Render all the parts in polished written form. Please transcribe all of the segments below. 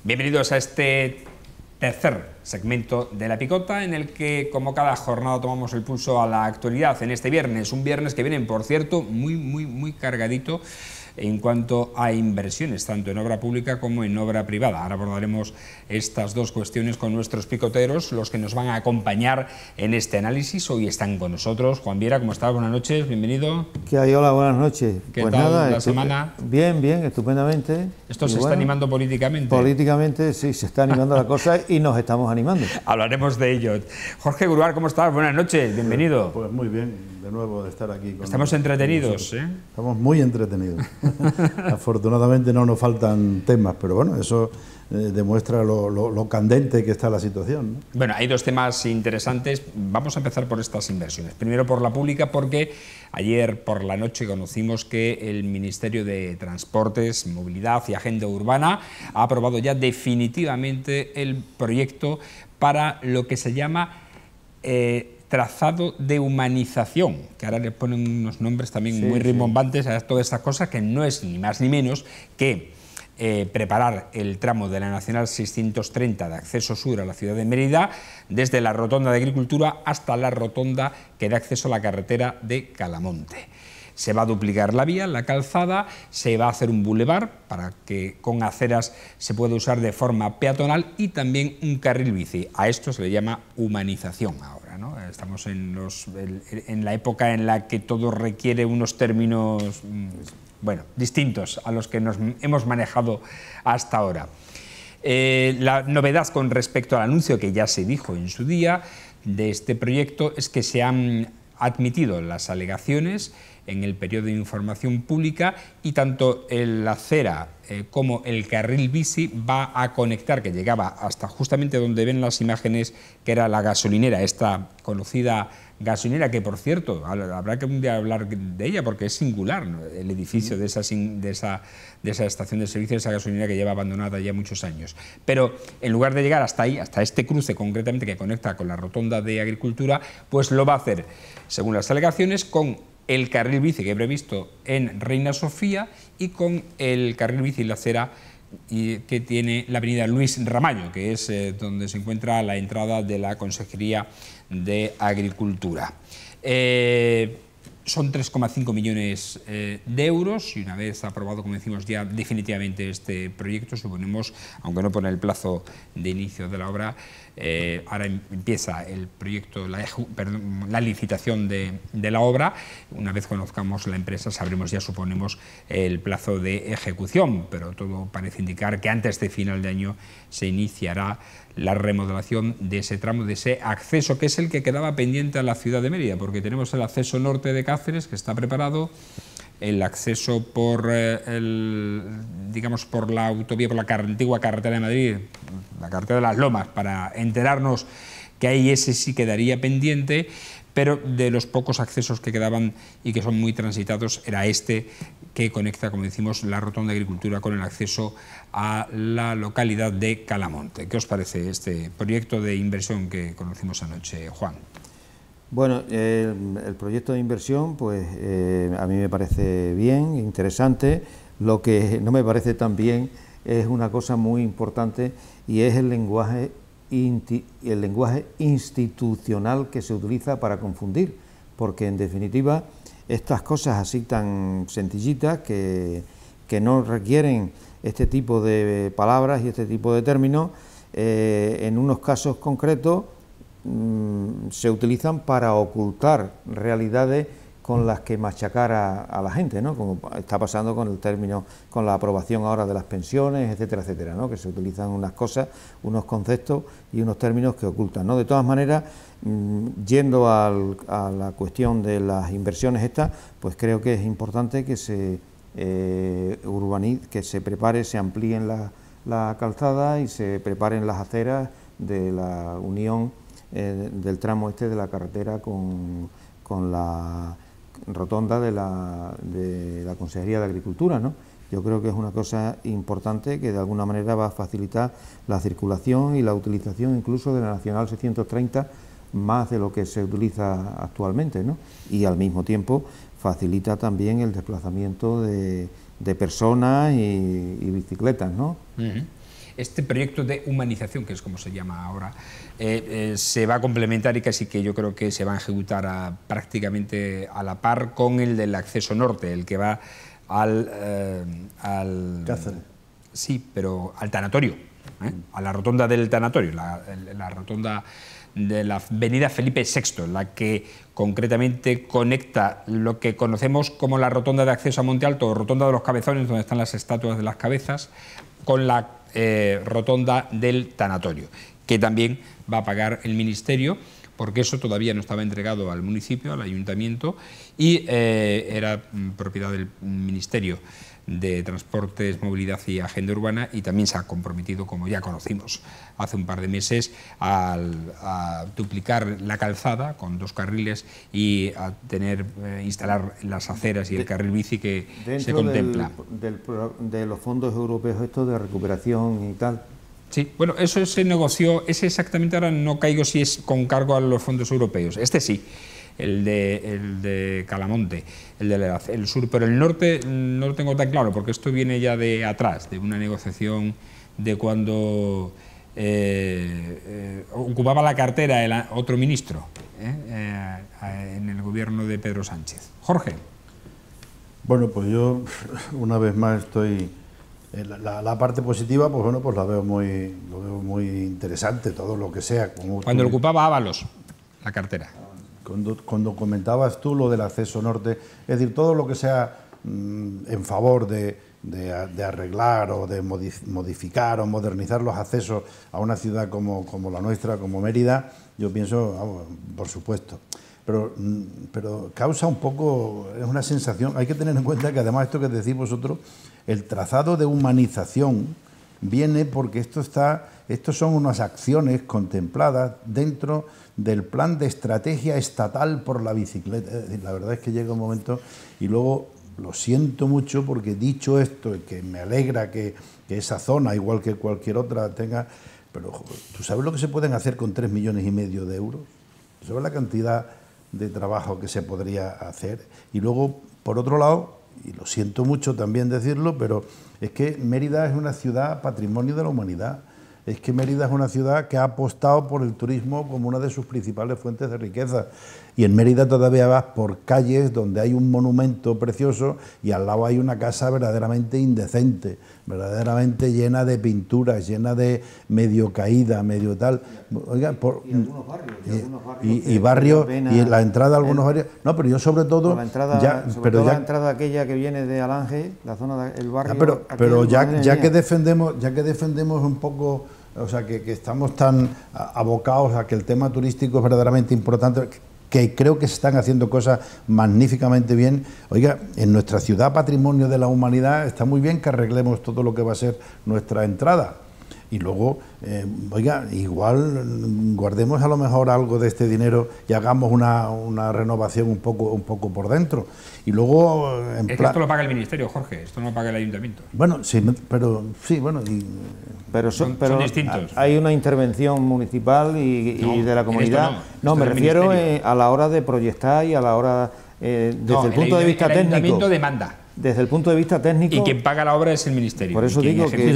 Bienvenidos a este tercer segmento de La Picota, en el que, como cada jornada, tomamos el pulso a la actualidad en este viernes. Un viernes que viene, por cierto, muy cargadito en cuanto a inversiones, tanto en obra pública como en obra privada. Ahora abordaremos estas dos cuestiones con nuestros picoteros, los que nos van a acompañar en este análisis. Hoy están con nosotros Juan Viera. ¿Cómo estás? Buenas noches, bienvenido. ¿Qué hay? Hola, buenas noches. ¿Qué pues tal nada, la semana? Bien, estupendamente. ¿Esto se está animando políticamente? Políticamente sí, se está animando la cosa y nos estamos animando. Hablaremos de ello. Jorge Gruar, ¿cómo estás? Buenas noches, bienvenido. Pues muy bien, de nuevo de estar aquí. Estamos entretenidos, ¿eh? Estamos muy entretenidos. Afortunadamente no nos faltan temas, pero bueno, eso demuestra lo candente que está la situación, ¿no? Bueno, hay dos temas interesantes. Vamos a empezar por estas inversiones. Primero por la pública, porque ayer por la noche conocimos que el Ministerio de Transportes, Movilidad y Agenda Urbana ha aprobado ya definitivamente el proyecto para lo que se llama trazado de humanización, que ahora le ponen unos nombres también muy rimbombantes a todas estas cosas, que no es ni más ni menos que preparar el tramo de la Nacional 630 de acceso sur a la ciudad de Mérida, desde la rotonda de Agricultura hasta la rotonda que da acceso a la carretera de Calamonte. Se va a duplicar la vía, la calzada, se va a hacer un bulevar para que con aceras se pueda usar de forma peatonal y también un carril bici. A esto se le llama humanización ahora, ¿no? Estamos en la época en la que todo requiere unos términos distintos a los que nos hemos manejado hasta ahora. La novedad con respecto al anuncio que ya se dijo en su día de este proyecto es que se han admitido las alegaciones en el periodo de información pública y tanto la acera como el carril bici va a conectar, que llegaba hasta justamente donde ven las imágenes, que era la gasolinera, esta conocida gasolinera, que por cierto, habrá que un día hablar de ella porque es singular, ¿no? El edificio de esa estación de servicio, de esa gasolinera que lleva abandonada ya muchos años. Pero en lugar de llegar hasta ahí, hasta este cruce concretamente que conecta con la rotonda de Agricultura, pues lo va a hacer, según las alegaciones, con el carril bici que he previsto en Reina Sofía y con el carril bici y la acera que tiene la avenida Luis Ramallo, que es donde se encuentra la entrada de la Consejería de Agricultura. Son 3,5 millones de euros y una vez aprobado, como decimos ya definitivamente este proyecto, suponemos, aunque no pone el plazo de inicio de la obra, ahora empieza el proyecto, la licitación de la obra. Una vez conozcamos la empresa sabremos ya, suponemos, el plazo de ejecución, pero todo parece indicar que antes de final de año se iniciará la remodelación de ese tramo, de ese acceso, que es el que quedaba pendiente a la ciudad de Mérida, porque tenemos el acceso norte de Cáceres, que está preparado, el acceso por por la autovía, por la antigua carretera de Madrid, la carretera de las Lomas, para enterarnos que ahí ese sí quedaría pendiente, pero de los pocos accesos que quedaban y que son muy transitados era este que conecta, como decimos, la rotonda de Agricultura con el acceso a la localidad de Calamonte. ¿Qué os parece este proyecto de inversión que conocimos anoche, Juan? Bueno, el proyecto de inversión, pues a mí me parece bien, interesante. Lo que no me parece tan bien es una cosa muy importante y es el lenguaje institucional que se utiliza para confundir, porque en definitiva estas cosas así tan sencillitas que no requieren este tipo de palabras y este tipo de términos, en unos casos concretos se utilizan para ocultar realidades con las que machacar a la gente, ¿no? Como está pasando con el término, con la aprobación ahora de las pensiones, etcétera, etcétera, ¿no? Que se utilizan unas cosas, unos conceptos y unos términos que ocultan, ¿no? De todas maneras, yendo a la cuestión de las inversiones estas, pues creo que es importante que se prepare, se amplíen la calzada y se preparen las aceras de la unión del tramo este de la carretera con la rotonda de la Consejería de Agricultura, ¿no? Yo creo que es una cosa importante que de alguna manera va a facilitar la circulación y la utilización incluso de la Nacional 630 más de lo que se utiliza actualmente, ¿no? Y al mismo tiempo facilita también el desplazamiento de personas y bicicletas, ¿no? este proyecto de humanización, que es como se llama ahora, se va a complementar y casi que yo creo que se va a ejecutar prácticamente a la par con el del acceso norte, el que va al Cáceres. Sí, pero al tanatorio, a la rotonda del tanatorio, la rotonda de la avenida Felipe VI, la que concretamente conecta lo que conocemos como la rotonda de acceso a Monte Alto, o rotonda de los Cabezones, donde están las estatuas de las cabezas, con la rotonda del tanatorio, que también va a pagar el Ministerio, porque eso todavía no estaba entregado al municipio, al ayuntamiento, y era propiedad del Ministerio de Transportes, Movilidad y Agenda Urbana, y también se ha comprometido, como ya conocimos hace un par de meses, a duplicar la calzada con 2 carriles y a instalar las aceras y el carril bici que se contempla. De los fondos europeos estos de recuperación y tal. Sí, bueno, eso se negoció, ese exactamente ahora no caigo si es con cargo a los fondos europeos, este sí, el de Calamonte, el sur, pero el norte no lo tengo tan claro, porque esto viene ya de atrás, de una negociación de cuando ocupaba la cartera otro ministro en el gobierno de Pedro Sánchez. Jorge. Bueno, pues yo una vez más estoy... La parte positiva, pues bueno, pues lo veo muy interesante, todo lo que sea. Cuando lo ocupaba Ábalos, la cartera. Cuando comentabas tú lo del acceso norte, es decir, todo lo que sea en favor de arreglar o de modificar o modernizar los accesos a una ciudad como la nuestra, como Mérida, yo pienso, vamos, por supuesto. Pero causa un poco, es una sensación, hay que tener en cuenta que además esto que decís vosotros, el trazado de humanización viene porque estos son unas acciones contempladas dentro del plan de estrategia estatal por la bicicleta. Es decir, la verdad es que llega un momento, y luego lo siento mucho porque dicho esto, que me alegra que esa zona, igual que cualquier otra, tenga... Pero ¿tú sabes lo que se pueden hacer con 3,5 millones de euros? ¿Sabes la cantidad de trabajo que se podría hacer? Y luego, por otro lado, y lo siento mucho también decirlo, pero es que Mérida es una ciudad patrimonio de la humanidad. Es que Mérida es una ciudad que ha apostado por el turismo como una de sus principales fuentes de riqueza. Y en Mérida todavía vas por calles donde hay un monumento precioso y al lado hay una casa verdaderamente indecente, verdaderamente llena de pinturas, llena de medio caída, medio tal. Oiga, y algunos barrios. Y barrios, y la entrada a algunos barrios. No, pero yo sobre todo... La entrada, la entrada aquella que viene de Alange, la zona del barrio... Pero ya que defendemos un poco... O sea, que estamos tan abocados a que el tema turístico es verdaderamente importante, que creo que se están haciendo cosas magníficamente bien. Oiga, en nuestra ciudad patrimonio de la humanidad está muy bien que arreglemos todo lo que va a ser nuestra entrada. Y luego, oiga, igual guardemos a lo mejor algo de este dinero y hagamos una renovación un poco por dentro. Y luego... Es que esto lo paga el Ministerio, Jorge, esto no lo paga el Ayuntamiento. Bueno, sí, pero sí, bueno... Pero son distintos. Hay una intervención municipal y de la comunidad. No, me refiero a la hora de proyectar y a la hora... desde el punto de vista técnico... El Ayuntamiento demanda. Desde el punto de vista técnico... Y quien paga la obra es el Ministerio. Por eso digo que...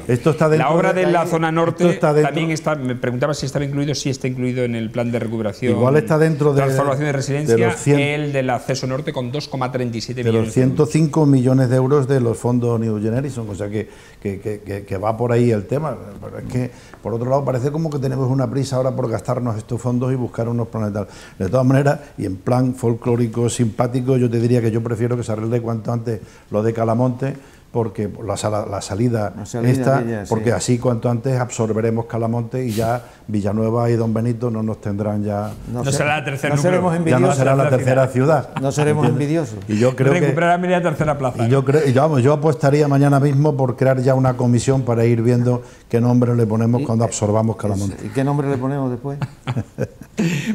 esto está dentro la obra de la zona norte también está... Me preguntaba si estaba incluido, sí está incluido en el plan de recuperación... Igual está dentro de... Transformación de residencia, el del acceso norte con 2,37 millones de euros. De los 105 millones de euros de los fondos New Generation, o sea que va por ahí el tema. Pero es que, por otro lado, parece como que tenemos una prisa ahora por gastarnos estos fondos y buscar unos planes tal. De todas maneras, y en plan folclórico, simpático, yo te diría que yo prefiero que se arregle cuanto antes lo de Calamonte, porque la salida esta, porque sí. Así cuanto antes absorberemos Calamonte y ya Villanueva y Don Benito no nos tendrán ya... No será la tercera ya no será la tercera ciudad. No seremos envidiosos. Y yo creo recuperar a Mérida tercera plaza. Y yo apostaría mañana mismo por crear ya una comisión para ir viendo qué nombre le ponemos cuando absorbamos Calamonte. ¿Y qué nombre le ponemos después?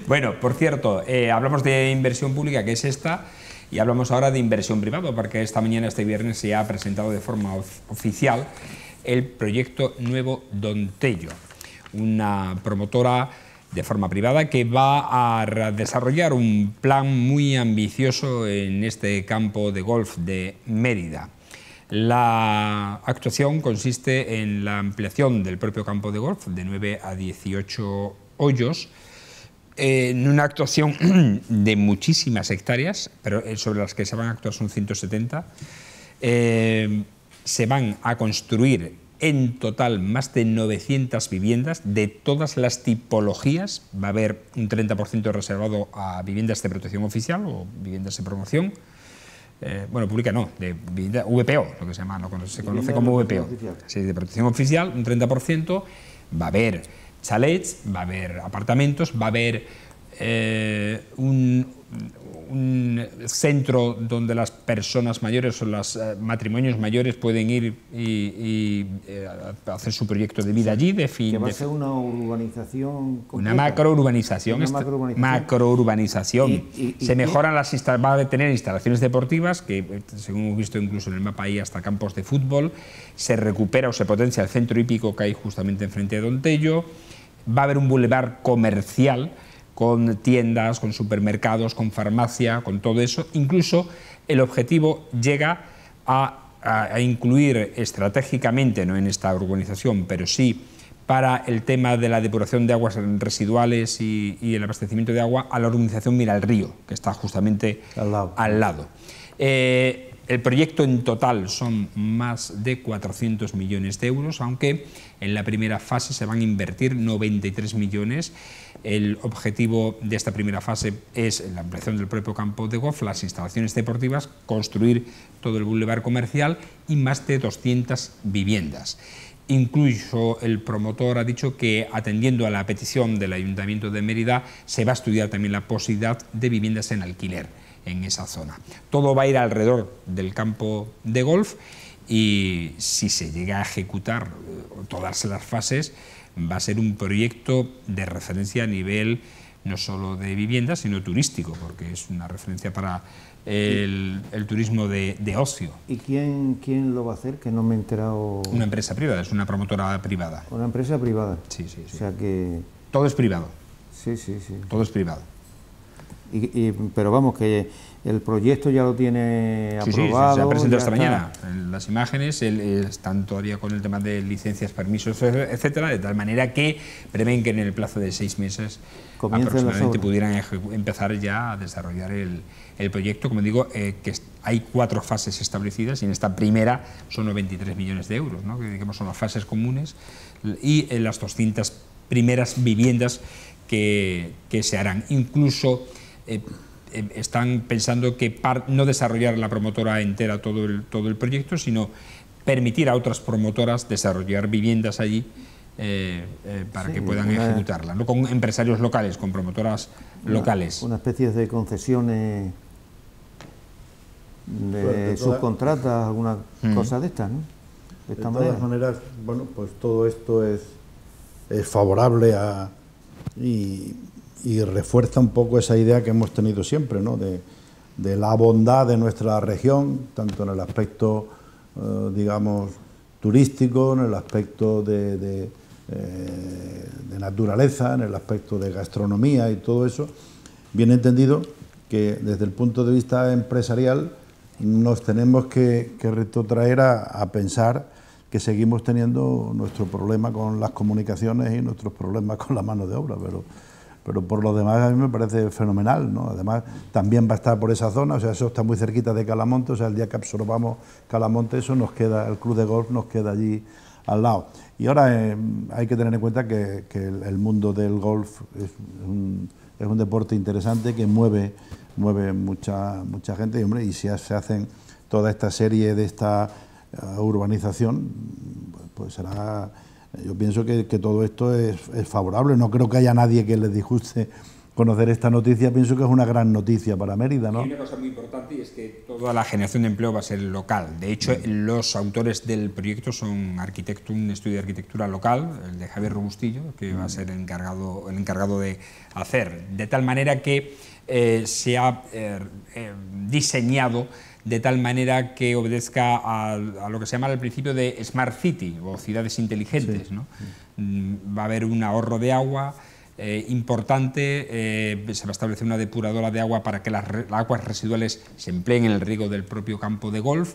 Bueno, por cierto, hablamos de inversión pública, que es esta. Y hablamos ahora de inversión privada, porque esta mañana, este viernes, se ha presentado de forma oficial el proyecto Nuevo Don Tello, una promotora de forma privada que va a desarrollar un plan muy ambicioso en este campo de golf de Mérida. La actuación consiste en la ampliación del propio campo de golf de 9 a 18 hoyos, en una actuación de muchísimas hectáreas, pero sobre las que se van a actuar son 170. Se van a construir en total más de 900 viviendas de todas las tipologías. Va a haber un 30% reservado a viviendas de protección oficial o viviendas de promoción. Bueno, pública no, de vivienda VPO, lo que se llama, se conoce como VPO. Sí, de protección oficial, un 30%. Va a haber chalets, va a haber apartamentos, va a haber un centro donde las personas mayores o los matrimonios mayores pueden ir y hacer su proyecto de vida allí. Que va a ser una urbanización completa. Una macrourbanización. Se mejoran va a tener instalaciones deportivas, que según hemos visto incluso en el mapa hay hasta campos de fútbol. Se recupera o se potencia el centro hípico que hay justamente enfrente de Don Tello. Va a haber un bulevar comercial con tiendas, con supermercados, con farmacia, con todo eso. Incluso el objetivo llega a incluir estratégicamente, no en esta urbanización, pero sí para el tema de la depuración de aguas residuales y el abastecimiento de agua, a la urbanización Mira el Río, que está justamente al lado. El proyecto en total son más de 400 millones de euros, aunque en la primera fase se van a invertir 93 millones. El objetivo de esta primera fase es la ampliación del propio campo de golf, las instalaciones deportivas, construir todo el bulevar comercial y más de 200 viviendas. Incluso el promotor ha dicho que, atendiendo a la petición del Ayuntamiento de Mérida, se va a estudiar también la posibilidad de viviendas en alquiler en esa zona. Todo va a ir alrededor del campo de golf y, si se llega a ejecutar todas las fases, va a ser un proyecto de referencia a nivel no solo de vivienda, sino turístico, porque es una referencia para el turismo de ocio. ¿Y quién lo va a hacer? Que no me he enterado. Una empresa privada, es una promotora privada. ¿Una empresa privada? Sí, sí, sí. O sea que... Todo es privado. Sí, sí, sí. Todo es privado. Pero vamos, que el proyecto ya lo tiene aprobado. Sí, se ha presentado esta mañana. Las imágenes están todavía con el tema de licencias, permisos, etcétera, de tal manera que prevén que en el plazo de 6 meses aproximadamente pudieran empezar ya a desarrollar el proyecto. Como digo, que hay 4 fases establecidas y en esta primera son 93 millones de euros, ¿no? Que digamos son las fases comunes y las 200 primeras viviendas que se harán. Incluso están pensando que no desarrollar la promotora entera todo el proyecto, sino permitir a otras promotoras desarrollar viviendas allí para que puedan ejecutarla, ¿no? Con empresarios locales, con promotoras locales. Una especie de concesiones, de subcontratas, alguna cosa de estas, ¿no? De todas maneras, bueno, pues todo esto es favorable y refuerza un poco esa idea que hemos tenido siempre, ¿no? de la bondad de nuestra región, tanto en el aspecto, digamos, turístico, en el aspecto de naturaleza, en el aspecto de gastronomía y todo eso. Bien entendido que desde el punto de vista empresarial nos tenemos que retrotraer a pensar que seguimos teniendo nuestro problema con las comunicaciones y nuestros problemas con la mano de obra, pero por lo demás a mí me parece fenomenal, ¿no? Además también va a estar por esa zona, o sea, eso está muy cerquita de Calamonte, o sea, el día que absorbamos Calamonte, eso nos queda, el club de golf nos queda allí al lado. Y ahora hay que tener en cuenta que el mundo del golf es un deporte interesante que mueve mucha gente, y hombre, y si se hacen toda esta serie de esta urbanización, pues será... Yo pienso que todo esto es favorable. No creo que haya nadie que les disguste conocer esta noticia. Pienso que es una gran noticia para Mérida, ¿no? Hay una cosa muy importante, y es que toda la generación de empleo va a ser local. De hecho, los autores del proyecto son un estudio de arquitectura local, el de Javier Robustillo, que va a ser el encargado de hacer. De tal manera que se ha diseñado de tal manera que obedezca a lo que se llama el principio de Smart City o ciudades inteligentes, ¿no? Va a haber un ahorro de agua importante, se va a establecer una depuradora de agua para que las aguas residuales se empleen en el riego del propio campo de golf.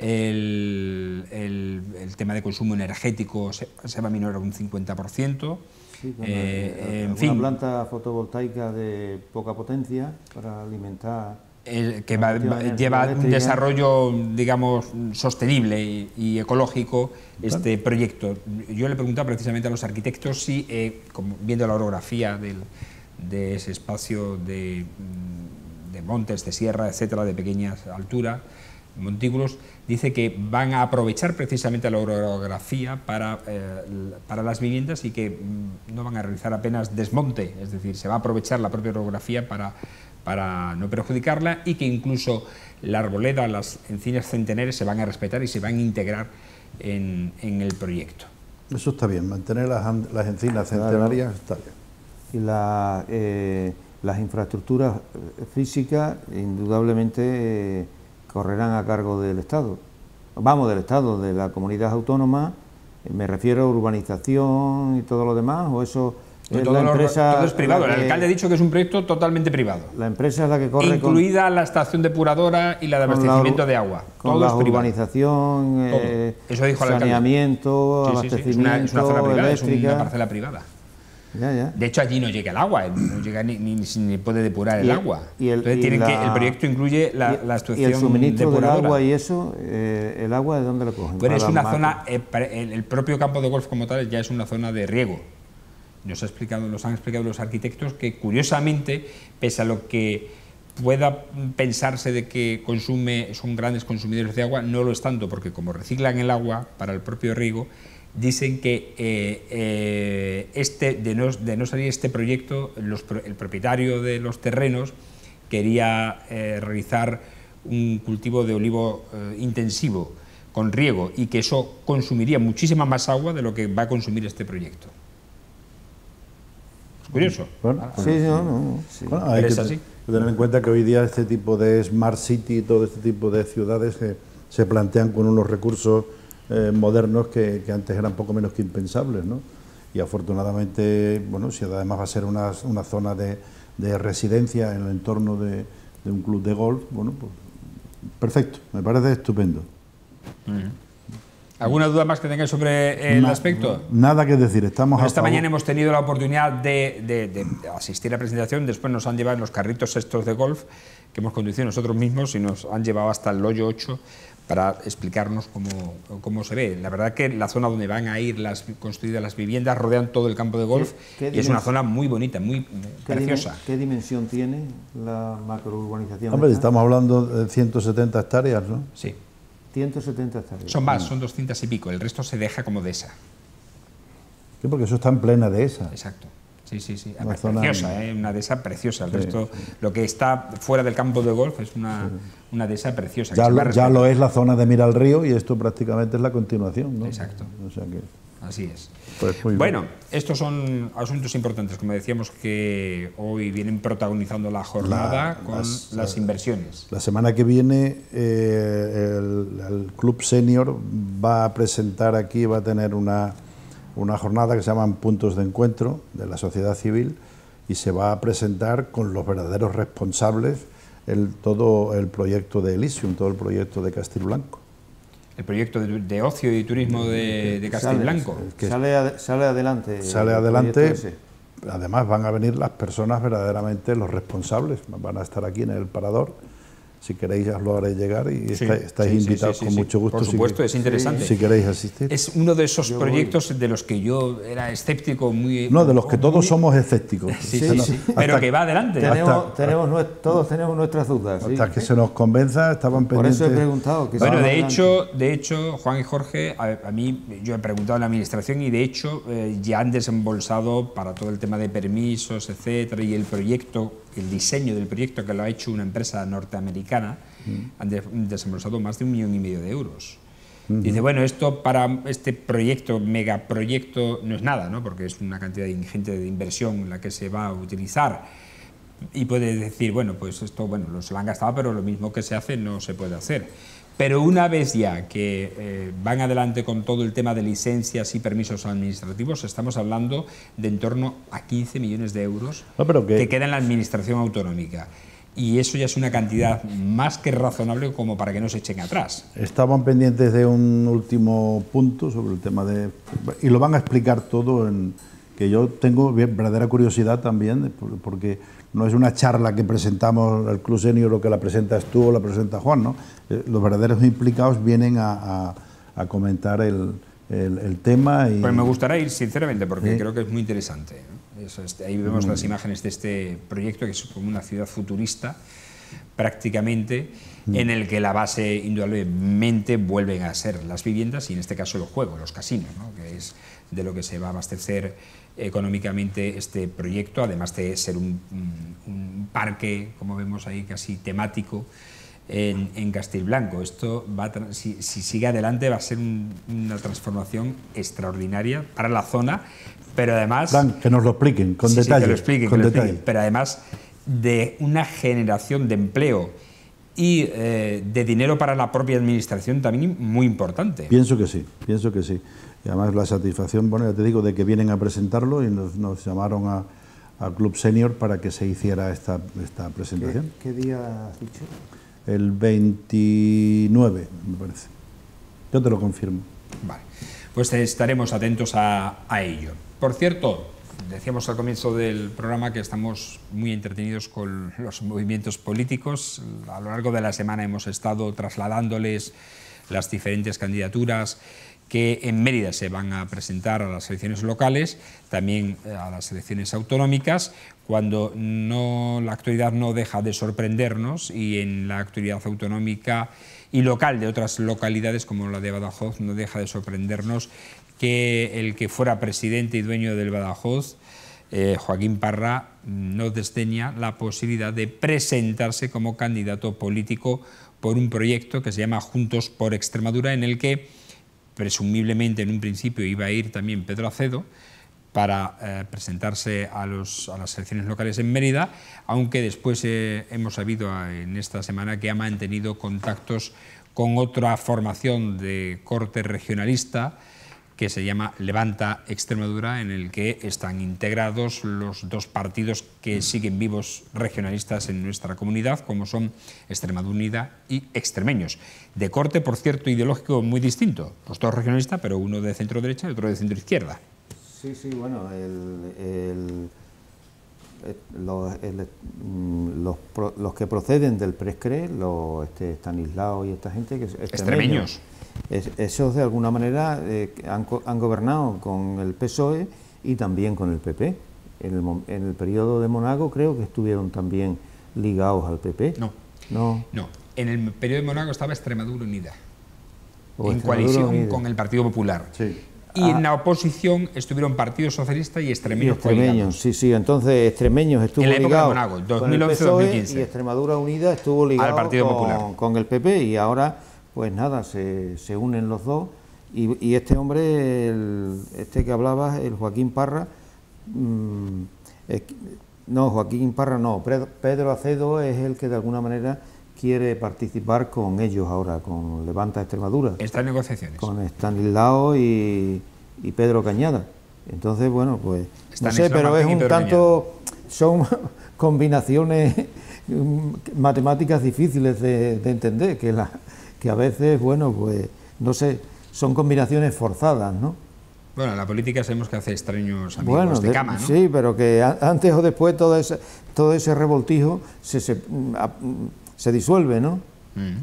el tema de consumo energético se va a minorar un 50%. Sí, bueno, en una fin, planta fotovoltaica de poca potencia para alimentar... que energía lleva un eléctrica. desarrollo, digamos, sostenible y ecológico este proyecto. Yo le preguntaba precisamente a los arquitectos si, viendo la orografía de ese espacio de montes, de sierra, etcétera, de pequeña altura, montículos, dice que van a aprovechar precisamente la orografía para las viviendas y que no van a realizar apenas desmonte, es decir, se va a aprovechar la propia orografía para no perjudicarla, y que incluso la arboleda, las encinas centenares se van a respetar y se van a integrar en el proyecto. Eso está bien, mantener las encinas centenarias está bien. Y las infraestructuras físicas indudablemente correrán a cargo del Estado. Vamos, del Estado, de la comunidad autónoma, me refiero a urbanización y todo lo demás, o eso... Todo es privado. El alcalde ha dicho que es un proyecto totalmente privado. La empresa es la que corre incluida la estación depuradora y la de abastecimiento de agua. Con todo la es privado. urbanización, Eso dijo el saneamiento, alcalde. abastecimiento, es una zona privada, eléctrica. es una parcela privada. Ya. De hecho, allí no llega el agua, no llega ni puede depurar el agua. El proyecto incluye la estación y el suministro depuradora. del agua y eso, ¿el agua de dónde lo cogen? Bueno, es una zona, el propio campo de golf como tal ya es una zona de riego. Nos han explicado los arquitectos que, curiosamente, pese a lo que pueda pensarse de que son grandes consumidores de agua, no lo es tanto, porque como reciclan el agua para el propio riego, dicen que de no salir este proyecto, el propietario de los terrenos quería realizar un cultivo de olivo intensivo con riego, y que eso consumiría muchísima más agua de lo que va a consumir este proyecto. Curioso. Bueno, Sí. Bueno, hay que tener en cuenta que hoy día este tipo de Smart City y todo este tipo de ciudades se plantean con unos recursos modernos que antes eran poco menos que impensables, ¿no? Y afortunadamente, bueno, si además va a ser una zona de residencia en el entorno de un club de golf, bueno, pues perfecto, me parece estupendo. ¿Alguna duda más que tengáis sobre el aspecto? Nada que decir, estamos Esta mañana hemos tenido la oportunidad de asistir a la presentación, después nos han llevado en los carritos estos de golf que hemos conducido nosotros mismos y nos han llevado hasta el hoyo 8 para explicarnos cómo se ve. La verdad que la zona donde van a ir construidas las viviendas rodean todo el campo de golf y es una zona muy bonita, muy preciosa. ¿Qué dimensión tiene la macrourbanización? Hombre, estamos hablando de 170 hectáreas, ¿no? Sí. 170 hectáreas. Son más, son 200 y pico, el resto se deja como dehesa. Sí, porque eso está en plena dehesa. Exacto. Sí. Una Preciosa, una dehesa preciosa. El resto, lo que está fuera del campo de golf es una dehesa preciosa. Ya lo es la zona de Mira al Río y esto prácticamente es la continuación, ¿no? Exacto. O sea que, así es. Pues muy bueno, estos son asuntos importantes, como decíamos, que hoy vienen protagonizando la jornada con las inversiones. La semana que viene el Club Senior va a presentar aquí, va a tener una jornada que se llaman Puntos de Encuentro de la sociedad civil, y se va a presentar con los verdaderos responsables todo el proyecto de Elysium, todo el proyecto de Castilblanco. El proyecto de ocio y turismo de Castilblanco. Sale adelante. Sale adelante. Además van a venir las personas verdaderamente, los responsables, van a estar aquí en el parador. Si queréis os lo haré llegar y estáis invitados con mucho gusto. Por supuesto, es interesante. Si queréis asistir. Es uno de esos proyectos de los que yo era escéptico, No, de los que todos somos escépticos. Pero que va adelante. Todos tenemos nuestras dudas. Hasta que se nos convenza, estaban pendientes. Por eso he preguntado. Bueno, de hecho, Juan y Jorge, a mí, yo he preguntado a la administración y de hecho ya han desembolsado para todo el tema de permisos, etcétera, y el proyecto, el diseño del proyecto que lo ha hecho una empresa norteamericana, han desembolsado más de 1,5 millones de euros. Dice, bueno, esto para este proyecto, megaproyecto, no es nada, ¿no? Porque es una cantidad ingente de inversión la que se va a utilizar. Y puede decir, bueno, pues esto, bueno, se lo han gastado, pero lo mismo que se hace no se puede hacer. Pero una vez ya que van adelante con todo el tema de licencias y permisos administrativos, estamos hablando de en torno a 15 millones de euros que quedan en la administración autonómica. y eso ya es una cantidad más que razonable como para que no se echen atrás. Estaban pendientes de un último punto sobre el tema de... y lo van a explicar todo, que yo tengo verdadera curiosidad también, porque no es una charla que presentamos al Club Senior o que la presentas tú o la presenta Juan, ¿no? Los verdaderos implicados vienen a comentar el tema. Y... Pues me gustaría ir sinceramente porque creo que es muy interesante, ¿no? Ahí vemos las imágenes de este proyecto que es como una ciudad futurista prácticamente, en el que la base indudablemente vuelven a ser las viviendas y en este caso los juegos, los casinos, ¿no? Que es de lo que se va a abastecer económicamente este proyecto, además de ser un parque, como vemos ahí, casi temático en Castilblanco. Esto si sigue adelante va a ser una transformación extraordinaria para la zona, pero además... Fran, que nos lo expliquen con detalle. Que lo expliquen, pero además de una generación de empleo y de dinero para la propia administración también muy importante. Pienso que sí, pienso que sí. Y además la satisfacción, bueno, ya te digo, de que vienen a presentarlo y nos llamaron a Club Senior para que se hiciera esta presentación. ¿Qué día has dicho? El 29, me parece. Yo te lo confirmo. Vale, pues estaremos atentos a ello. Por cierto, decíamos al comienzo del programa que estamos muy entretenidos con los movimientos políticos. A lo largo de la semana hemos estado trasladándoles las diferentes candidaturas que en Mérida se van a presentar a las elecciones locales, también a las elecciones autonómicas, cuando la actualidad no deja de sorprendernos, y en la actualidad autonómica y local de otras localidades como la de Badajoz no deja de sorprendernos que el que fuera presidente y dueño del Badajoz, Joaquín Parra, no desdeña la posibilidad de presentarse como candidato político por un proyecto que se llama Juntos por Extremadura, en el que presumiblemente en un principio iba a ir también Pedro Acedo para presentarse a las elecciones locales en Mérida, aunque después hemos sabido en esta semana que ha mantenido contactos con otra formación de corte regionalista que se llama Levanta Extremadura, en el que están integrados los dos partidos que siguen vivos regionalistas en nuestra comunidad, como son Extremadura Unida y Extremeños. De corte, por cierto, ideológico muy distinto. Los dos regionalistas, pero uno de centro-derecha y otro de centro-izquierda. Sí, bueno, los que proceden del Prescre, Estanislao y esta gente, que es extremeños. Esos de alguna manera han gobernado con el PSOE y también con el PP. En el periodo de Monago creo que estuvieron también ligados al PP. No. En el periodo de Monago estaba Extremadura Unida, en coalición con el Partido Popular. Sí. Y en la oposición estuvieron Partido Socialista y Extremeños. Sí, entonces Extremeños estuvo ligado con el PSOE y Extremadura Unida estuvo ligado al Partido Popular con el PP, y ahora pues nada, se unen los dos, y este hombre, este que hablabas, el Joaquín Parra, Pedro Acedo es el que de alguna manera quiere participar con ellos ahora, con Levanta Extremadura. Estas negociaciones. Con Estanislao y Pedro Cañada. Entonces, bueno, pues no sé, pero es un tanto... Son combinaciones matemáticas difíciles de entender, que a veces, bueno, pues no sé, son combinaciones forzadas, ¿no? Bueno, la política sabemos que hace extraños amigos de cama, ¿no? Sí, pero que antes o después todo ese revoltijo se disuelve, ¿no?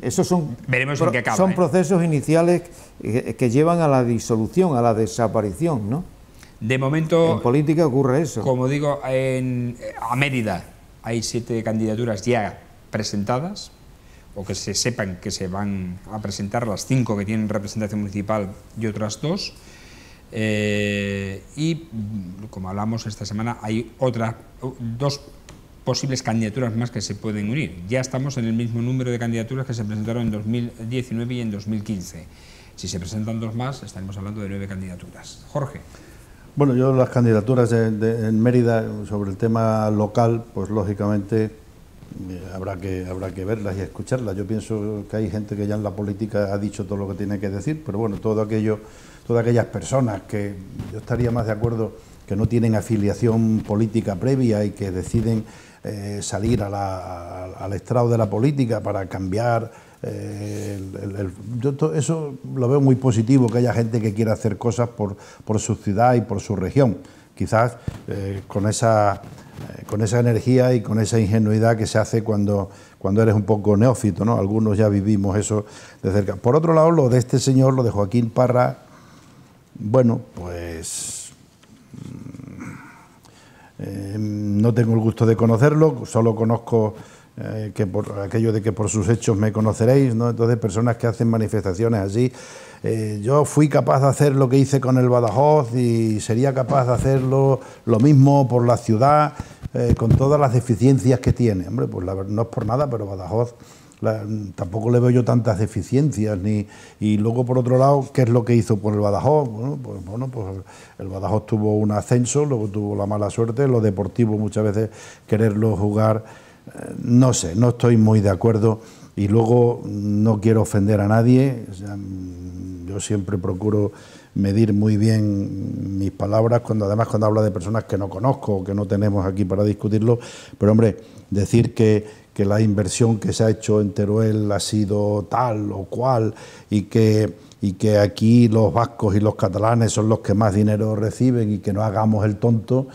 Esos veremos en qué acaba, son procesos iniciales que llevan a la disolución, a la desaparición, ¿no? De momento... En política ocurre eso. Como digo, a Mérida hay 7 candidaturas ya presentadas, o que se sepan que se van a presentar, las 5 que tienen representación municipal y otras 2. Y como hablamos esta semana, hay otras 2 posibles candidaturas más que se pueden unir. Ya estamos en el mismo número de candidaturas que se presentaron en 2019 y en 2015. Si se presentan 2 más, estaremos hablando de 9 candidaturas. Jorge. Bueno, yo las candidaturas en Mérida sobre el tema local, pues lógicamente habrá que verlas y escucharlas. Yo pienso que hay gente que ya en la política ha dicho todo lo que tiene que decir, pero bueno, todas aquellas personas que yo estaría más de acuerdo que no tienen afiliación política previa y que deciden salir al estrado de la política para cambiar. Yo eso lo veo muy positivo, que haya gente que quiera hacer cosas por su ciudad y por su región. Quizás con esa energía y con esa ingenuidad que se hace cuando eres un poco neófito, ¿no? Algunos ya vivimos eso de cerca. Por otro lado, lo de este señor, lo de Joaquín Parra, bueno, pues no tengo el gusto de conocerlo, solo conozco que por aquello de que por sus hechos me conoceréis, ¿no? Entonces, personas que hacen manifestaciones así. Yo fui capaz de hacer lo que hice con el Badajoz y sería capaz de hacerlo lo mismo por la ciudad, con todas las deficiencias que tiene. Hombre, pues no es por nada, pero Badajoz tampoco le veo yo tantas deficiencias. Y luego, por otro lado, ¿qué es lo que hizo por el Badajoz? Bueno, pues el Badajoz tuvo un ascenso, luego tuvo la mala suerte, lo deportivo muchas veces quererlo jugar, no sé, no estoy muy de acuerdo. Y luego no quiero ofender a nadie, o sea, yo siempre procuro medir muy bien mis palabras, además cuando hablo de personas que no conozco o que no tenemos aquí para discutirlo, pero hombre, decir que la inversión que se ha hecho en Teruel ha sido tal o cual y que aquí los vascos y los catalanes son los que más dinero reciben y que no hagamos el tonto.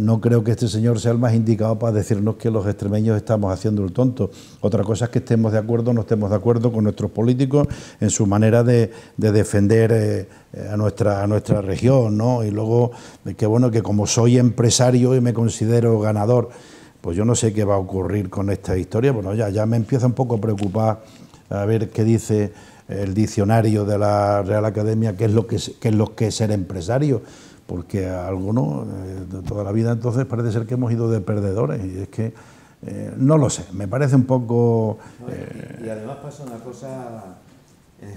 No creo que este señor sea el más indicado para decirnos que los extremeños estamos haciendo el tonto. Otra cosa es que estemos de acuerdo o no estemos de acuerdo con nuestros políticos en su manera de defender a nuestra región, ¿no? Y luego, que bueno, que como soy empresario y me considero ganador, pues yo no sé qué va a ocurrir con esta historia. Bueno, ya me empieza un poco a preocupar a ver qué dice el diccionario de la Real Academia, qué es lo que es ser empresario. Porque a algunos de toda la vida entonces parece ser que hemos ido de perdedores y es que no lo sé, me parece un poco... Y además pasa una cosa,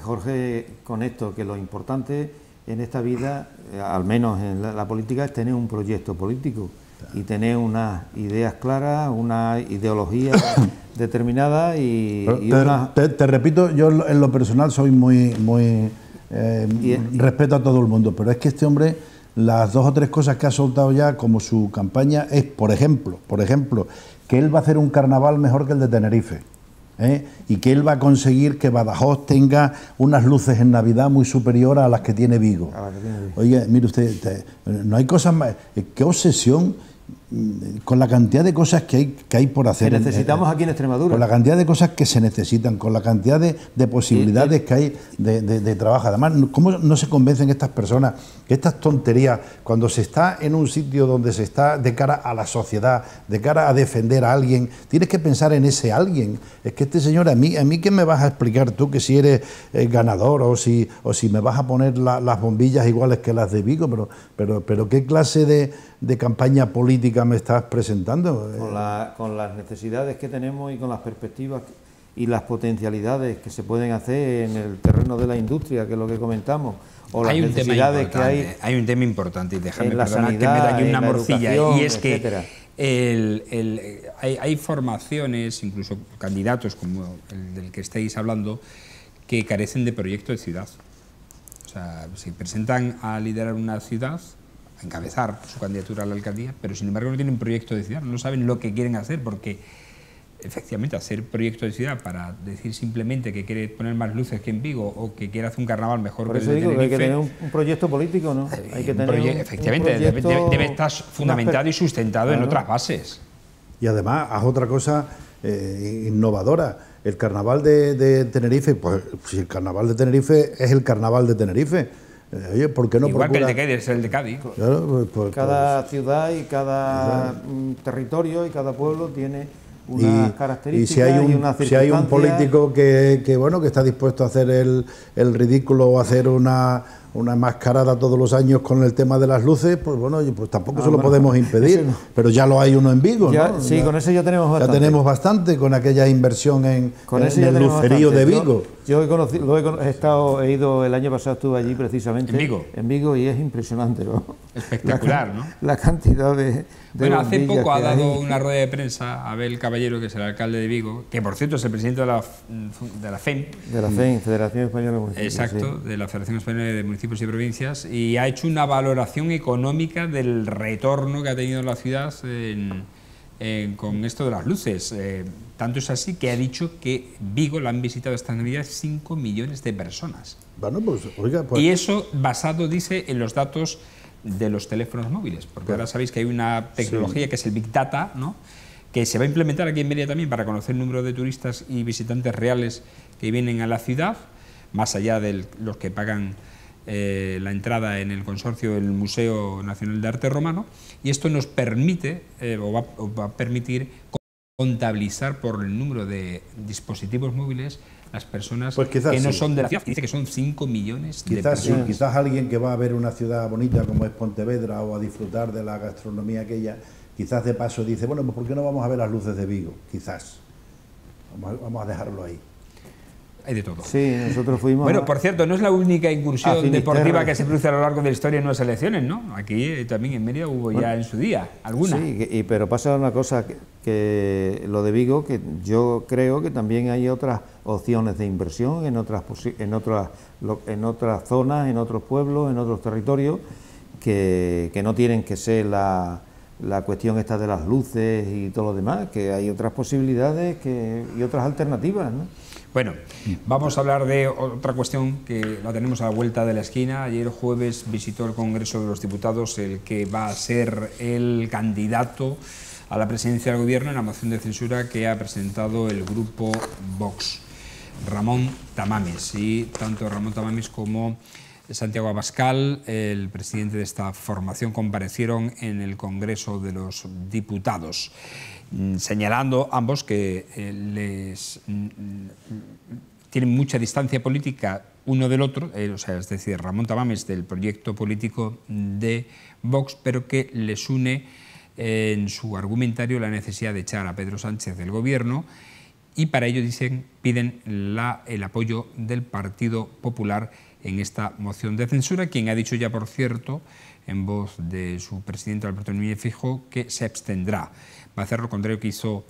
Jorge, con esto, que lo importante en esta vida, al menos en la política, es tener un proyecto político y tener unas ideas claras, una ideología determinada Te repito, yo en lo personal soy muy respeto a todo el mundo, pero es que este hombre... Las 2 o 3 cosas que ha soltado ya como su campaña es, por ejemplo, que él va a hacer un carnaval mejor que el de Tenerife, y que él va a conseguir que Badajoz tenga unas luces en Navidad muy superiores a las que tiene Vigo. Oye, mire usted, no hay cosas más... ¿Qué obsesión con la cantidad de cosas que hay por hacer? Que necesitamos aquí en Extremadura. Con la cantidad de cosas que se necesitan, con la cantidad de posibilidades que hay de trabajo. Además, ¿cómo no se convencen estas personas que estas tonterías, cuando se está en un sitio donde se está de cara a la sociedad, de cara a defender a alguien, tienes que pensar en ese alguien? Es que este señor, a mí ¿qué me vas a explicar tú que si eres ganador o si me vas a poner las bombillas iguales que las de Vigo? Pero ¿qué clase de campaña política me estás presentando? Con las necesidades que tenemos y con las perspectivas y las potencialidades que se pueden hacer en el terreno de la industria, que es lo que comentamos, o las necesidades que hay. Hay un tema importante, y déjame en la perdonar sanidad, que me da aquí una en la morcilla, educación, y es etcétera. que hay formaciones, incluso candidatos como el del que estáis hablando, que carecen de proyecto de ciudad. O sea, se presentan a liderar una ciudad, a encabezar su candidatura a la alcaldía, pero sin embargo no tienen proyecto de ciudad, no saben lo que quieren hacer, porque efectivamente hacer proyecto de ciudad para decir simplemente que quiere poner más luces que en Vigo o que quiere hacer un carnaval mejor Por que el eso de digo Tenerife, que hay que tener un proyecto político, ¿no? Hay que tener efectivamente, debe estar fundamentado y sustentado, claro, en otras bases. Y además, haz otra cosa innovadora. El carnaval de Tenerife, pues si el carnaval de Tenerife es el carnaval de Tenerife, oye, ¿por qué no igual procura... que el de Cádiz es el de Cádiz? Claro, cada ciudad y cada territorio y cada pueblo tiene unas características y unas circunstancias. Si hay un político que está dispuesto a hacer el ridículo o hacer una mascarada todos los años con el tema de las luces, pues bueno, pues tampoco se lo podemos impedir, pero ya lo hay uno en Vigo, ¿no? Sí, con ese ya tenemos bastante. Ya tenemos bastante con aquella inversión en el lucerío de Vigo. Yo he ido el año pasado, estuve allí precisamente. ¿En Vigo? Y es impresionante, ¿no? Espectacular, ¿no? La cantidad de bueno, hace poco ha dado hay. una rueda de prensa Abel Caballero, que es el alcalde de Vigo, que por cierto es el presidente de la FEM. De la FEM, Federación Española de Municipios. Exacto, sí, de la Federación Española de Municipios y Provincias, y ha hecho una valoración económica del retorno que ha tenido la ciudad en con esto de las luces. Tanto es así que ha dicho que Vigo la han visitado esta Navidad 5 millones de personas. Bueno, pues, oiga, pues... Y eso basado, dice, en los datos de los teléfonos móviles, porque ahora sabéis que hay una tecnología que es el Big Data, ¿no?, que se va a implementar aquí en Mérida también para conocer el número de turistas y visitantes reales que vienen a la ciudad, más allá de los que pagan la entrada en el consorcio del Museo Nacional de Arte Romano, y esto nos permite, o va a permitir contabilizar por el número de dispositivos móviles las personas pues que no son de la ciudad. Dice que son 5 millones de personas. Sí, quizás alguien que va a ver una ciudad bonita como es Pontevedra o a disfrutar de la gastronomía aquella, quizás de paso dice, bueno, pues ¿por qué no vamos a ver las luces de Vigo? Quizás. Vamos a dejarlo ahí. Hay de todo. Sí, nosotros fuimos... Bueno, por cierto, no es la única incursión deportiva que se produce a lo largo de la historia en unas elecciones, ¿no? Aquí también en Mérida hubo ya en su día alguna. Sí, pero pasa una cosa, que lo de Vigo, que yo creo que también hay otras opciones de inversión en otras zonas, en otros pueblos, en otros territorios, que no tienen que ser la cuestión esta de las luces y todo lo demás, que hay otras posibilidades y otras alternativas, ¿no? Bueno, vamos a hablar de otra cuestión que la tenemos a la vuelta de la esquina. Ayer jueves visitó el Congreso de los Diputados el que va a ser el candidato a la presidencia del Gobierno en la moción de censura que ha presentado el grupo Vox, Ramón Tamames. Y tanto Ramón Tamames como Santiago Abascal, el presidente de esta formación, comparecieron en el Congreso de los Diputados, señalando ambos que tienen mucha distancia política uno del otro, o sea, es decir, Ramón Tamames del proyecto político de Vox, pero que les une en su argumentario la necesidad de echar a Pedro Sánchez del Gobierno, y para ello piden el apoyo del Partido Popular en esta moción de censura, quien ha dicho ya, por cierto, en voz de su presidente Alberto Núñez Feijóo, que se abstendrá. Va a hacer lo contrario que hizo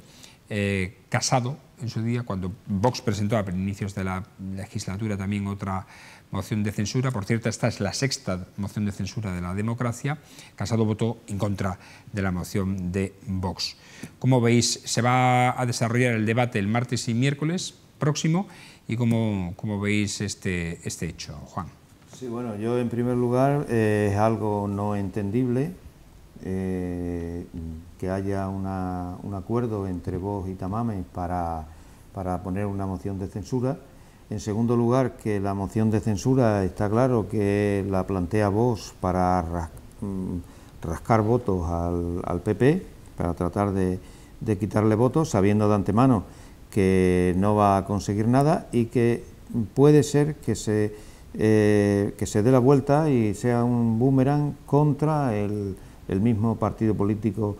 Casado en su día, cuando Vox presentó a inicios de la legislatura también otra moción de censura. Por cierto, esta es la sexta moción de censura de la democracia. Casado votó en contra de la moción de Vox. Como veis, se va a desarrollar el debate el martes y miércoles próximo, y cómo veis este hecho, Juan. Sí, bueno, yo en primer lugar es algo no entendible que haya un acuerdo entre Vox y Tamames para poner una moción de censura. En segundo lugar, que la moción de censura está claro que la plantea Vox para rascar votos al PP, para tratar de quitarle votos, sabiendo de antemano que no va a conseguir nada, y que puede ser que se dé la vuelta y sea un boomerang contra el mismo partido político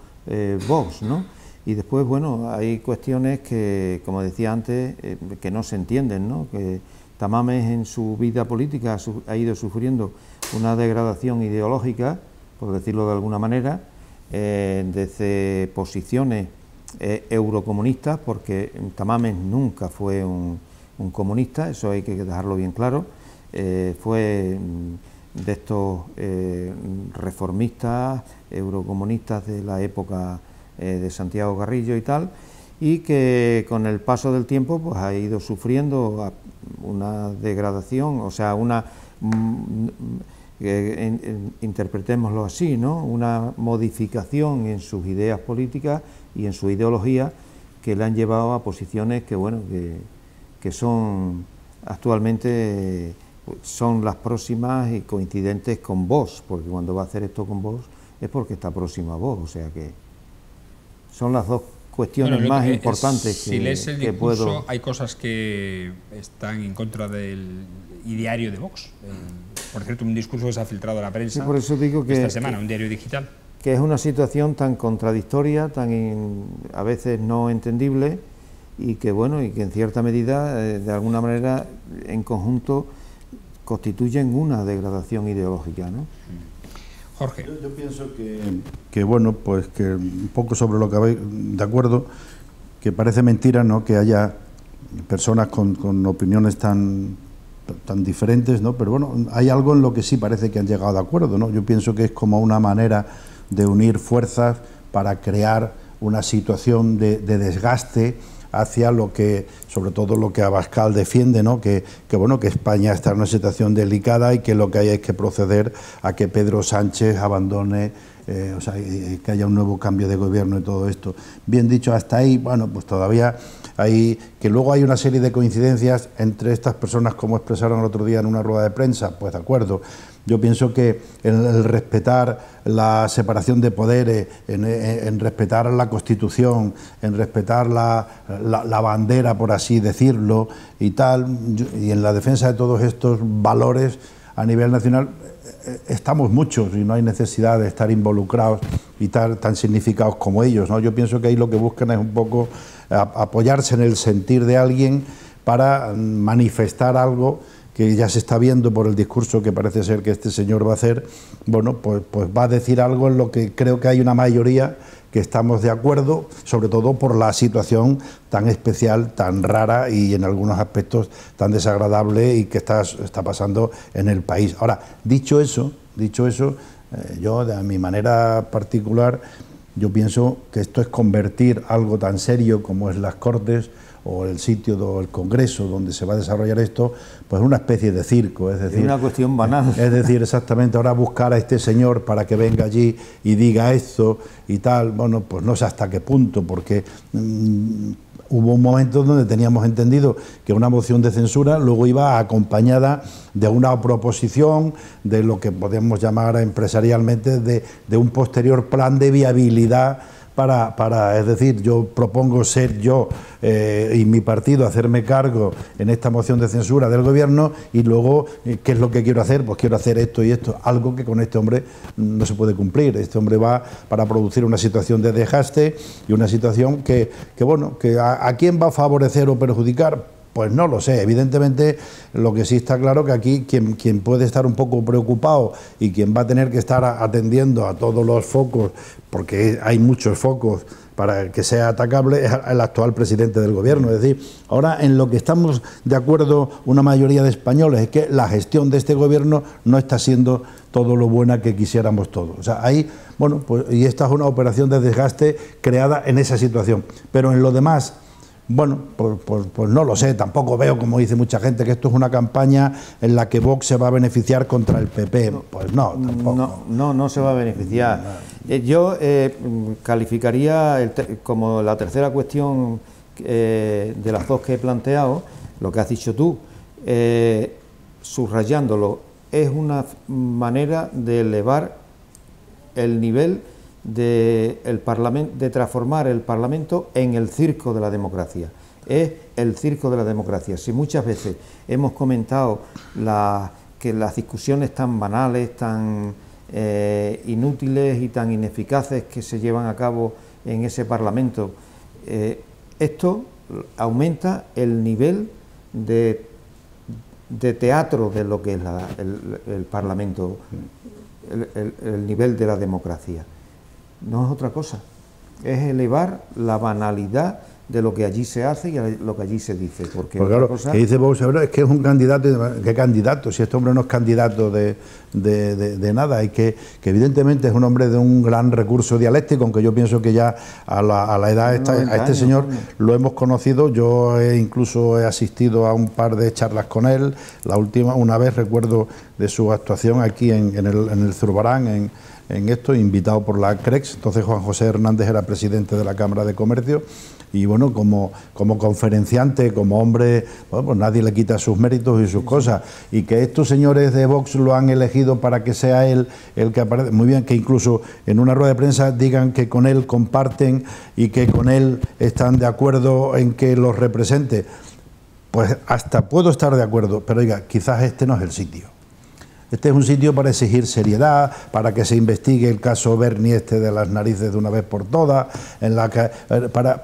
Vox, ¿no? Y después, bueno, hay cuestiones que, como decía antes, que no se entienden, ¿no? Que Tamames en su vida política ha ido sufriendo una degradación ideológica, por decirlo de alguna manera, desde posiciones eurocomunistas, porque Tamames nunca fue un comunista, eso hay que dejarlo bien claro. Fue de estos reformistas, eurocomunistas de la época de Santiago Carrillo y tal, y que con el paso del tiempo pues ha ido sufriendo una degradación, o sea, interpretémoslo así, ¿no?, una modificación en sus ideas políticas y en su ideología, que le han llevado a posiciones que, bueno, que son actualmente son las próximas y coincidentes con Vox, porque cuando va a hacer esto con Vox es porque está próximo a Vox, o sea que son las dos cuestiones más importantes si lees el discurso, puedo... hay cosas que están en contra del ideario de Vox. Por cierto, un discurso que se ha filtrado a la prensa, sí, por eso digo que, esta semana, un diario digital. Que es una situación tan contradictoria, a veces no entendible, y que, bueno, y que en cierta medida, de alguna manera, en conjunto, constituyen una degradación ideológica, ¿no? Jorge. Yo pienso que bueno, pues que un poco sobre lo que habéis de acuerdo, que parece mentira, ¿no?, que haya personas con opiniones tan diferentes, ¿no?, pero bueno, hay algo en lo que sí parece que han llegado de acuerdo, ¿no? Yo pienso que es como una manera de unir fuerzas para crear una situación de desgaste hacia lo que, sobre todo lo que Abascal defiende, ¿no? Que bueno, que España está en una situación delicada y que lo que hay es que proceder a que Pedro Sánchez abandone, o sea, que haya un nuevo cambio de gobierno y todo esto. Bien dicho, hasta ahí, bueno, pues todavía hay, que luego hay una serie de coincidencias entre estas personas, como expresaron el otro día en una rueda de prensa, pues de acuerdo. Yo pienso que el respetar la separación de poderes, en respetar la Constitución, en respetar la bandera, por así decirlo, y tal, y en la defensa de todos estos valores a nivel nacional, estamos muchos y no hay necesidad de estar involucrados y tan significados como ellos, ¿no? Yo pienso que ahí lo que buscan es un poco apoyarse en el sentir de alguien para manifestar algo que ya se está viendo por el discurso que parece ser que este señor va a hacer. Bueno, pues va a decir algo en lo que creo que hay una mayoría que estamos de acuerdo, sobre todo por la situación tan especial, tan rara y en algunos aspectos tan desagradable y que está pasando en el país. Ahora, dicho eso, yo de mi manera particular, yo pienso que esto es convertir algo tan serio como es las Cortes o el sitio el Congreso donde se va a desarrollar esto, pues una especie de circo, es decir... Es una cuestión banal. Es decir, exactamente, ahora buscar a este señor para que venga allí y diga esto y tal, bueno, pues no sé hasta qué punto, porque hubo un momento donde teníamos entendido que una moción de censura luego iba acompañada de una proposición de lo que podemos llamar empresarialmente de un posterior plan de viabilidad es decir, yo propongo ser yo y mi partido hacerme cargo en esta moción de censura del gobierno y luego, ¿qué es lo que quiero hacer? Pues quiero hacer esto y esto, algo que con este hombre no se puede cumplir. Este hombre va para producir una situación de desgaste y una situación que bueno, que ¿a quién va a favorecer o perjudicar? Pues no lo sé. Evidentemente, lo que sí está claro que aquí quien puede estar un poco preocupado y quien va a tener que estar atendiendo a todos los focos, porque hay muchos focos para que sea atacable, es el actual presidente del gobierno. Es decir, ahora en lo que estamos de acuerdo una mayoría de españoles es que la gestión de este gobierno no está siendo todo lo buena que quisiéramos todos. O sea, ahí, bueno, pues, y esta es una operación de desgaste creada en esa situación. Pero en lo demás, bueno, pues no lo sé, tampoco veo, como dice mucha gente, que esto es una campaña en la que Vox se va a beneficiar contra el PP. Pues no, tampoco. No se va a beneficiar. Yo calificaría como la tercera cuestión de las dos que he planteado, lo que has dicho tú, subrayándolo, es una manera de elevar el nivel del Parlamento, de transformar el Parlamento en el circo de la democracia. Es el circo de la democracia. Si muchas veces hemos comentado que las discusiones tan banales, tan inútiles y tan ineficaces que se llevan a cabo en ese Parlamento, esto aumenta el nivel de teatro de lo que es el Parlamento, el nivel de la democracia. No es otra cosa, es elevar la banalidad de lo que allí se hace y lo que allí se dice. Porque pues claro, que dice Vox ahora es que es un candidato, ¿qué candidato? Si este hombre no es candidato de nada, y que evidentemente es un hombre de un gran recurso dialéctico, aunque yo pienso que ya a la edad a este señor lo hemos conocido. Yo incluso he asistido a un par de charlas con él, la última, una vez recuerdo de su actuación aquí en el Zurbarán, en esto, invitado por la CREX. Entonces Juan José Hernández era presidente de la Cámara de Comercio y bueno, como conferenciante, como hombre, bueno, pues nadie le quita sus méritos y sus cosas, y que estos señores de Vox lo han elegido para que sea él el que aparece, muy bien, que incluso en una rueda de prensa digan que con él comparten y que con él están de acuerdo en que los represente, pues hasta puedo estar de acuerdo, pero oiga, quizás este no es el sitio. Este es un sitio para exigir seriedad, para que se investigue el caso Berni de las narices de una vez por todas,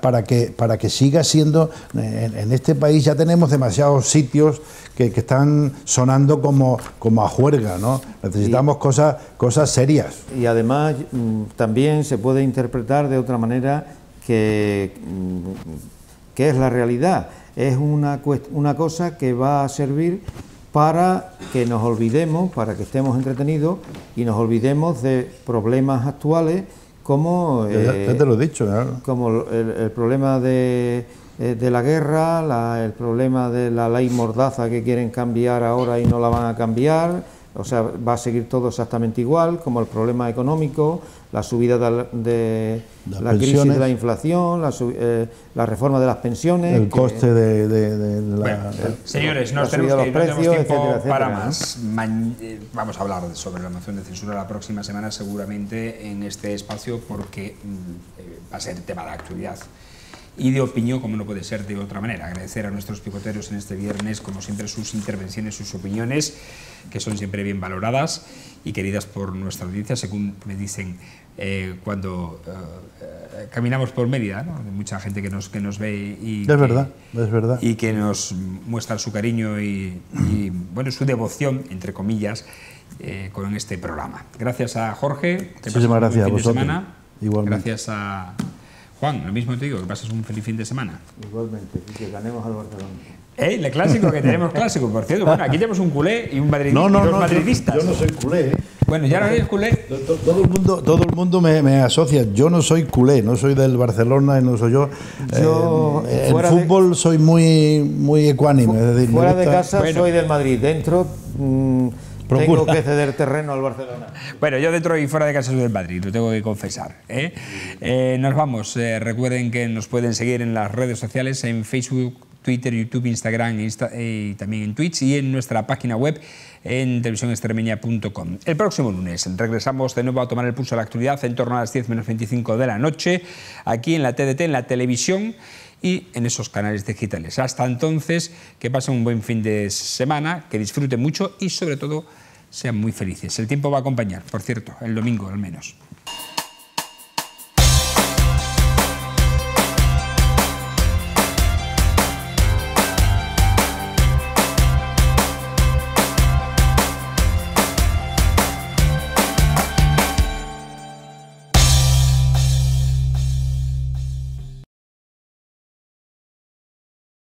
para que siga siendo, en este país ya tenemos demasiados sitios que están sonando como a juerga, ¿no? Necesitamos cosas serias. Y además también se puede interpretar de otra manera que es la realidad. Es una cosa que va a servir para que nos olvidemos, para que estemos entretenidos y nos olvidemos de problemas actuales como... ya te lo he dicho. Claro. Como el problema de la guerra, el problema de la ley Mordaza que quieren cambiar ahora y no la van a cambiar, o sea, va a seguir todo exactamente igual, como el problema económico, la subida de la crisis de la inflación, la reforma de las pensiones... El coste de la... Bueno, señores, nos tenemos que ir, no tenemos tiempo para más. Vamos a hablar sobre la moción de censura la próxima semana, seguramente, en este espacio, porque va a ser tema de actualidad y de opinión, como no puede ser de otra manera. Agradecer a nuestros picoteros en este viernes, como siempre, sus intervenciones, sus opiniones, que son siempre bien valoradas y queridas por nuestra audiencia, según me dicen cuando caminamos por Mérida, ¿no? Hay mucha gente que nos ve y es verdad. Y que nos muestra su cariño y bueno, su devoción, entre comillas, con este programa. Gracias a Jorge. Muchísimas gracias a vosotros. Igualmente. Gracias a Juan, lo mismo te digo, que pases un feliz fin de semana. Igualmente, y que ganemos al Barcelona. El clásico, que tenemos clásico, por cierto. Bueno, aquí tenemos un culé y un madridista. No, madridistas. Yo no soy culé. Bueno, ¿ya no eres culé? Todo el mundo me asocia. Yo no soy culé, no soy del Barcelona y no soy yo. En fútbol soy muy ecuánime. Es decir, fuera de casa soy del Madrid, dentro... Tengo que ceder terreno al Barcelona. Bueno, yo dentro y fuera de casa soy del Madrid, lo tengo que confesar. Nos vamos. Recuerden que nos pueden seguir en las redes sociales, en Facebook, Twitter, YouTube, Instagram y también en Twitch, y en nuestra página web en televisionextremeña.com. El próximo lunes regresamos de nuevo a tomar el pulso de la actualidad en torno a las 10 menos 25 de la noche, aquí en la TDT, en la televisión y en esos canales digitales. Hasta entonces, que pasen un buen fin de semana, que disfruten mucho y sobre todo sean muy felices. El tiempo va a acompañar, por cierto, el domingo al menos.